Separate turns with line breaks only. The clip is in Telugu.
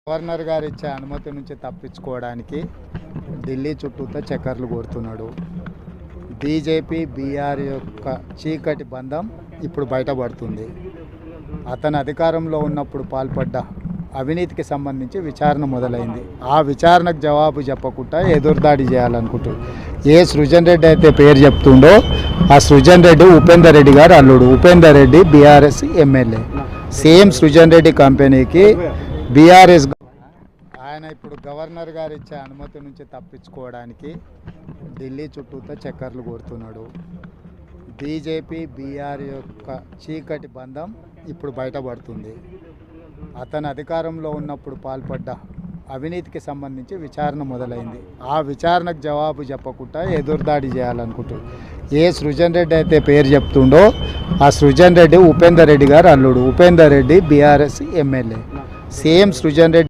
గవర్నర్ గారు ఇచ్చే అనుమతి నుంచి తప్పించుకోవడానికి ఢిల్లీ చుట్టూతో చక్కర్లు కొడుతున్నాడు. బీజేపీ బీఆర్ యొక్క చీకటి బంధం ఇప్పుడు బయటపడుతుంది. అతను అధికారంలో ఉన్నప్పుడు పాల్పడ్డ అవినీతికి సంబంధించి విచారణ మొదలైంది. ఆ విచారణకు జవాబు చెప్పకుండా ఎదురుదాడి చేయాలనుకుంటుంది. ఏ సృజన్ రెడ్డి అయితే పేరు చెప్తుండో ఆ సృజన్ రెడ్డి ఉపేందర్ రెడ్డి గారు అల్లుడు. Upender Reddy BRS MLA. Same Srujan Reddy కంపెనీకి బీఆర్ఎస్ ఆయన ఇప్పుడు గవర్నర్ గారు ఇచ్చే అనుమతి నుంచి తప్పించుకోవడానికి ఢిల్లీ చుట్టూతో చక్కర్లు కొడుతున్నాడు. బీజేపీ బీఆర్ యొక్క చీకటి బంధం ఇప్పుడు బయటపడుతుంది. అతను అధికారంలో ఉన్నప్పుడు పాల్పడ్డ అవినీతికి సంబంధించి విచారణ మొదలైంది. ఆ విచారణకు జవాబు చెప్పకుండా ఎదురుదాడి చేయాలనుకుంటుంది. ఏ సృజన్ రెడ్డి అయితే పేరు చెప్తుండో ఆ సృజన్ రెడ్డి ఉపేందర్ రెడ్డి గారు అల్లుడు. Upender Reddy BRS MLA. Same Srujan Reddy